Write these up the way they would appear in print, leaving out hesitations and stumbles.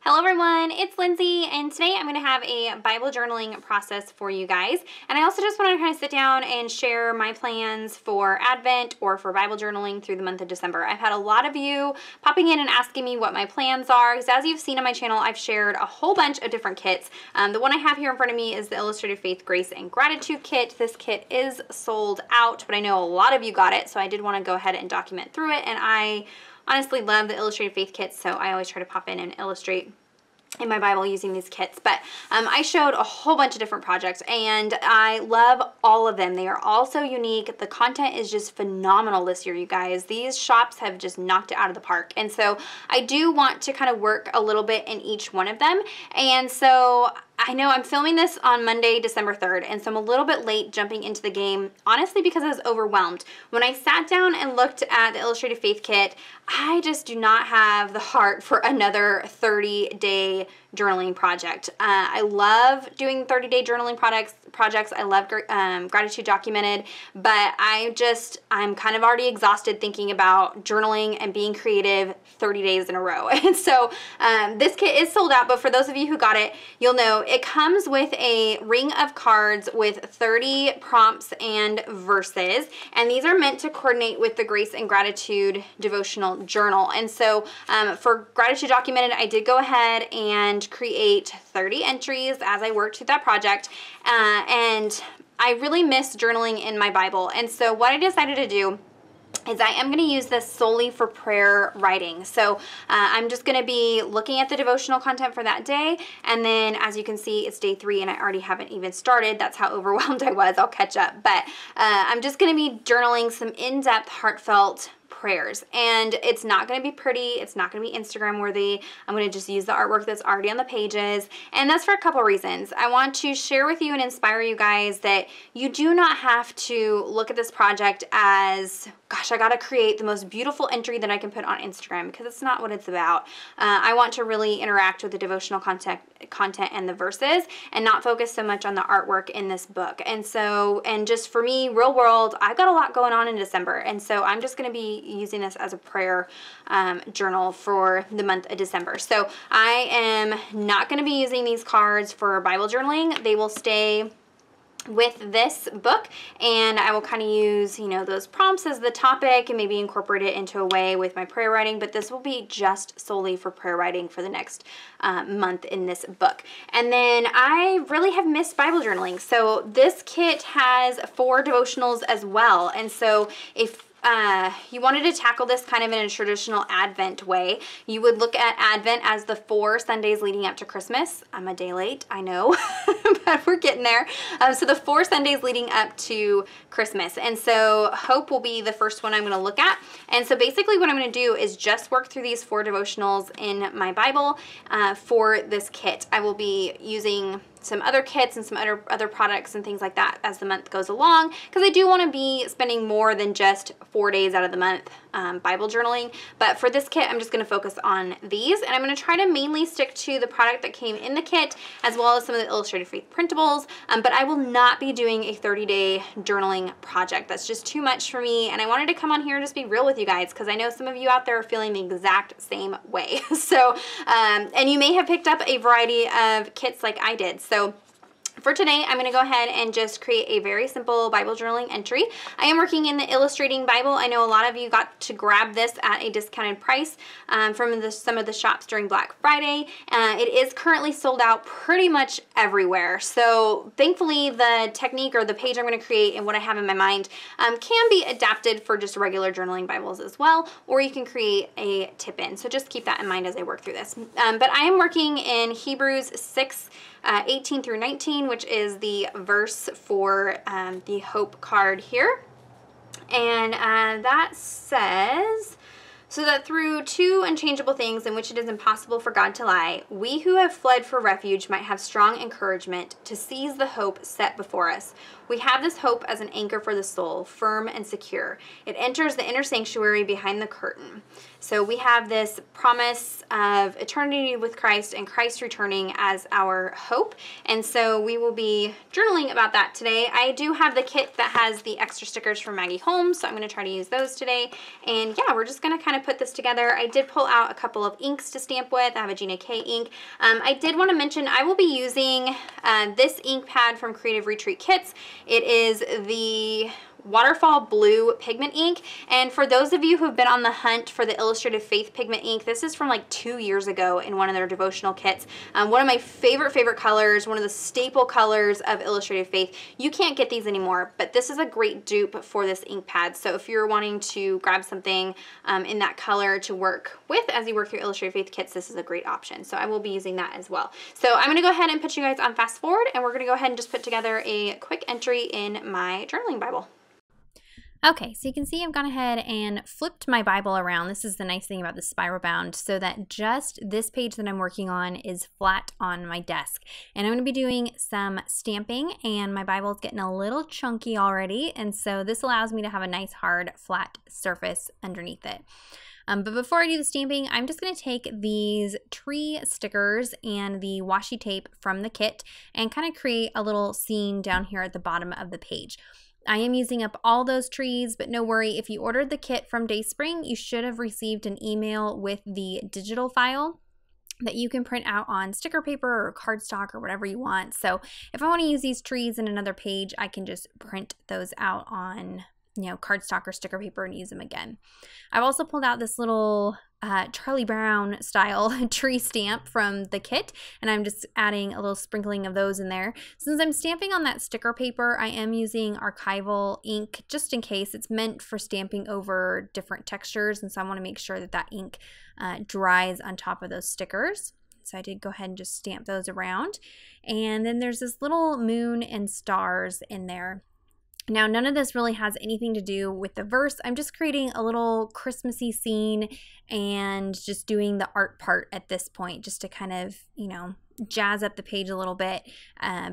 Hello everyone, it's Lindsay, and today I'm going to have a Bible journaling process for you guys. And I also just want to kind of sit down and share my plans for Advent or for Bible journaling through the month of December. I've had a lot of you popping in and asking me what my plans are, because as you've seen on my channel, I've shared a whole bunch of different kits. The one I have here in front of me is the Illustrated Faith, Grace, and Gratitude kit. This kit is sold out, but I know a lot of you got it, so I did want to go ahead and document through it. And I honestly love the Illustrated Faith kits, so I always try to pop in and illustrate in my Bible using these kits. But I showed a whole bunch of different projects and I love all of them. They are all so unique. The content is just phenomenal this year, you guys. These shops have just knocked it out of the park. And so I do want to kind of work a little bit in each one of them. And so I know I'm filming this on Monday, December 3rd, and so I'm a little bit late jumping into the game, honestly, because I was overwhelmed. When I sat down and looked at the Illustrated Faith kit, I just do not have the heart for another 30-day journaling project. I love doing 30-day journaling projects. I love Gratitude Documented, but I'm kind of already exhausted thinking about journaling and being creative 30 days in a row. And so this kit is sold out, but for those of you who got it, you'll know it comes with a ring of cards with 30 prompts and verses, and these are meant to coordinate with the Grace and Gratitude devotional journal. And so for Gratitude Documented, I did go ahead and create 30 entries as I worked through that project, and I really miss journaling in my Bible. And so what I decided to do is I am going to use this solely for prayer writing. So I'm just going to be looking at the devotional content for that day, and then as you can see, it's day 3 and I already haven't even started. That's how overwhelmed I was. I'll catch up. But I'm just going to be journaling some in-depth, heartfelt prayers, and it's not going to be pretty, it's not going to be Instagram worthy. I'm going to just use the artwork that's already on the pages, and that's for a couple reasons. I want to share with you and inspire you guys that you do not have to look at this project as, gosh, I got to create the most beautiful entry that I can put on Instagram, because it's not what it's about. I want to really interact with the devotional content and the verses, and not focus so much on the artwork in this book. And so, and just for me, real world, I've got a lot going on in December, and so I'm just going to be using this as a prayer journal for the month of December. So I am not going to be using these cards for Bible journaling. They will stay with this book, and I will kind of use, you know, those prompts as the topic and maybe incorporate it into a way with my prayer writing, but this will be just solely for prayer writing for the next month in this book. And then I really have missed Bible journaling. So this kit has 4 devotionals as well. And so if you wanted to tackle this kind of in a traditional Advent way, you would look at Advent as the 4 Sundays leading up to Christmas. I'm a day late, I know, but we're getting there. So the 4 Sundays leading up to Christmas. And so Hope will be the first one I'm going to look at. And so basically what I'm going to do is just work through these 4 devotionals in my Bible for this kit. I will be using some other kits and some other products and things like that as the month goes along, because I do want to be spending more than just 4 days out of the month Bible journaling. But for this kit, I'm just going to focus on these, and I'm going to try to mainly stick to the product that came in the kit, as well as some of the Illustrated Faith printables, but I will not be doing a 30-day journaling project. That's just too much for me, and I wanted to come on here and just be real with you guys, because I know some of you out there are feeling the exact same way. So, and you may have picked up a variety of kits like I did. So for today, I'm going to go ahead and just create a very simple Bible journaling entry. I am working in the Illustrating Bible. I know a lot of you got to grab this at a discounted price from some of the shops during Black Friday. It is currently sold out pretty much everywhere. So thankfully, the technique or the page I'm going to create and what I have in my mind can be adapted for just regular journaling Bibles as well, or you can create a tip-in. So just keep that in mind as I work through this. But I am working in Hebrews 6, 18 through 19, which is the verse for the Hope card here. And that says, so that through 2 unchangeable things in which it is impossible for God to lie, we who have fled for refuge might have strong encouragement to seize the hope set before us. We have this hope as an anchor for the soul, firm and secure. It enters the inner sanctuary behind the curtain. So we have this promise of eternity with Christ and Christ returning as our hope. And so we will be journaling about that today. I do have the kit that has the extra stickers from Maggie Holmes, so I'm going to try to use those today. And yeah, we're just going to kind of put this together. I did pull out a couple of inks to stamp with. I have a Gina K ink. I did want to mention I will be using this ink pad from Creative Retreat Kits. It is the Waterfall Blue pigment ink, and for those of you who have been on the hunt for the Illustrated Faith pigment ink, this is from like 2 years ago in one of their devotional kits. One of my favorite colors, one of the staple colors of Illustrated Faith. You can't get these anymore, but this is a great dupe for this ink pad. So if you're wanting to grab something in that color to work with as you work through Illustrated Faith kits, this is a great option. So I will be using that as well. So I'm going to go ahead and put you guys on fast forward, and we're going to go ahead and just put together a quick entry in my journaling Bible. Okay, so you can see I've gone ahead and flipped my Bible around. This is the nice thing about the spiral bound, so that just this page that I'm working on is flat on my desk. And I'm going to be doing some stamping, and my Bible is getting a little chunky already, and so this allows me to have a nice hard flat surface underneath it. But before I do the stamping, I'm just going to take these tree stickers and the washi tape from the kit and kind of create a little scene down here at the bottom of the page. I am using up all those trees, but no worry, if you ordered the kit from DaySpring, you should have received an email with the digital file that you can print out on sticker paper or cardstock or whatever you want. So if I want to use these trees in another page, I can just print those out on, you know, cardstock or sticker paper and use them again. I've also pulled out this little Charlie Brown style tree stamp from the kit, and I'm just adding a little sprinkling of those in there. Since I'm stamping on that sticker paper, I am using archival ink just in case. It's meant for stamping over different textures, and so I want to make sure that that ink dries on top of those stickers. So I did go ahead and just stamp those around. And then there's this little moon and stars in there. Now, none of this really has anything to do with the verse. I'm just creating a little Christmassy scene and just doing the art part at this point, just to kind of, you know, jazz up the page a little bit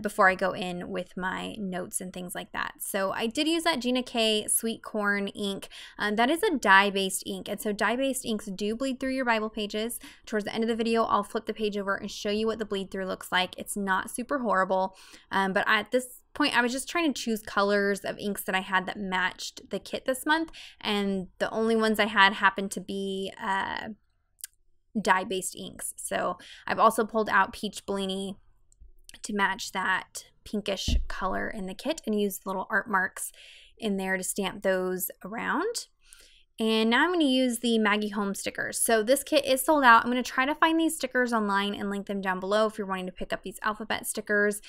before I go in with my notes and things like that. So I did use that Gina K Sweet Corn ink. That is a dye-based ink, and so dye-based inks do bleed through your Bible pages. Towards the end of the video, I'll flip the page over and show you what the bleed through looks like. It's not super horrible, but at this point, I was just trying to choose colors of inks that I had that matched the kit this month, and the only ones I had happened to be dye-based inks. So I've also pulled out Peach Bellini to match that pinkish color in the kit and used little art marks in there to stamp those around. And now I'm going to use the Maggie Holmes stickers. So this kit is sold out. I'm going to try to find these stickers online and link them down below if you're wanting to pick up these alphabet stickers.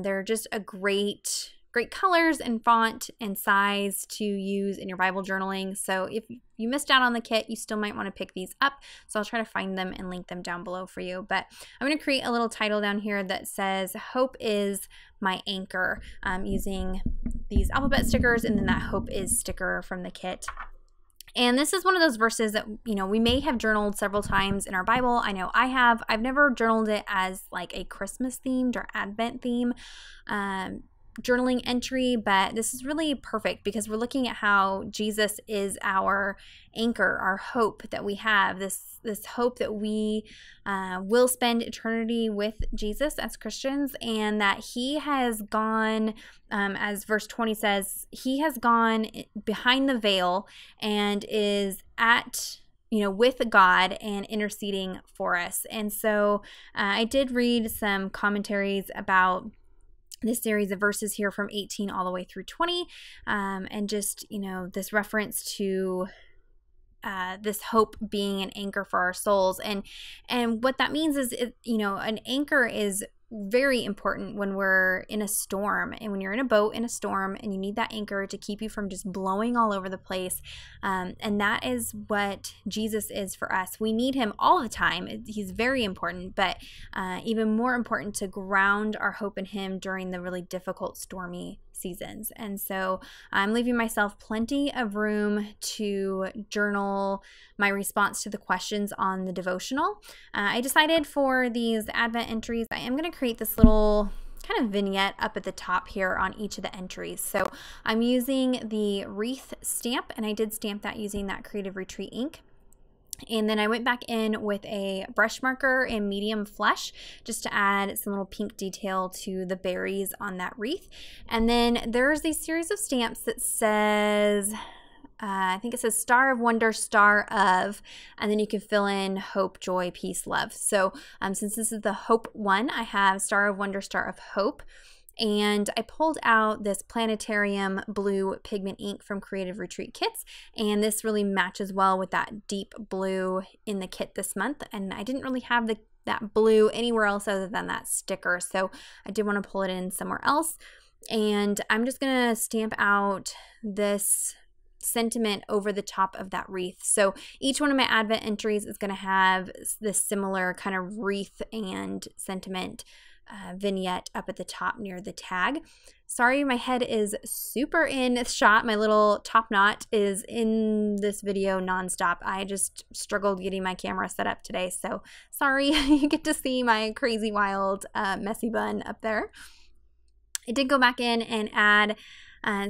They're just a great colors and font and size to use in your Bible journaling. So if you missed out on the kit, you still might want to pick these up. So I'll try to find them and link them down below for you. But I'm going to create a little title down here that says, "Hope is my anchor," using these alphabet stickers and then that "Hope is" sticker from the kit. And this is one of those verses that, you know, we may have journaled several times in our Bible. I know I have. I've never journaled it as like a Christmas themed or Advent theme journaling entry, but this is really perfect because we're looking at how Jesus is our anchor, our hope that we have, this hope that we will spend eternity with Jesus as Christians, and that he has gone, as verse 20 says, he has gone behind the veil and is at, you know, with God and interceding for us. And so I did read some commentaries about this series of verses here from 18 all the way through 20, and just, you know, this reference to this hope being an anchor for our souls. And what that means is, you know, an anchor is very important when we're in a storm and when you're in a boat in a storm and you need that anchor to keep you from just blowing all over the place. And that is what Jesus is for us. We need him all the time. He's very important, but even more important to ground our hope in him during the really difficult, stormy seasons. And so I'm leaving myself plenty of room to journal my response to the questions on the devotional. I decided for these Advent entries, I am going to create this little kind of vignette up at the top here on each of the entries. So I'm using the wreath stamp, and I did stamp that using that Creative Retreat ink. And then I went back in with a brush marker in medium flesh just to add some little pink detail to the berries on that wreath. And then there's a series of stamps that says, I think it says Star of Wonder, Star of, and then you can fill in hope, joy, peace, love. So since this is the hope one, I have Star of Wonder, Star of Hope. And I pulled out this Planetarium blue pigment ink from Creative Retreat Kits, and this really matches well with that deep blue in the kit this month. And I didn't really have that blue anywhere else other than that sticker, so I did want to pull it in somewhere else. And I'm just gonna stamp out this sentiment over the top of that wreath. So each one of my Advent entries is going to have this similar kind of wreath and sentiment vignette up at the top near the tag. Sorry, my head is super in shot. My little top knot is in this video nonstop. I just struggled getting my camera set up today, so sorry. You get to see my crazy wild messy bun up there. I did go back in and add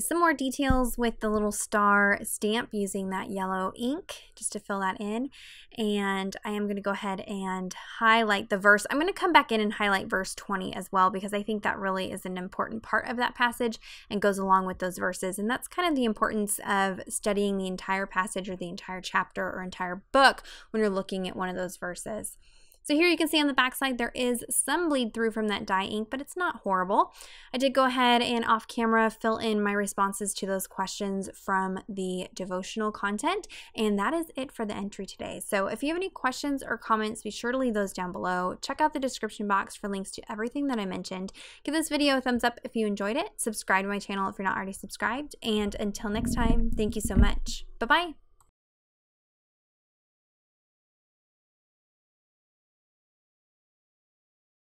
some more details with the little star stamp using that yellow ink just to fill that in. And I am going to go ahead and highlight the verse. I'm going to come back in and highlight verse 20 as well, because I think that really is an important part of that passage and goes along with those verses. And that's kind of the importance of studying the entire passage or the entire chapter or entire book when you're looking at one of those verses. So here you can see on the back side there is some bleed through from that dye ink, but it's not horrible. I did go ahead and off camera fill in my responses to those questions from the devotional content, and that is it for the entry today. So if you have any questions or comments, be sure to leave those down below. Check out the description box for links to everything that I mentioned. Give this video a thumbs up if you enjoyed it. Subscribe to my channel if you're not already subscribed, and until next time, thank you so much. Bye-bye.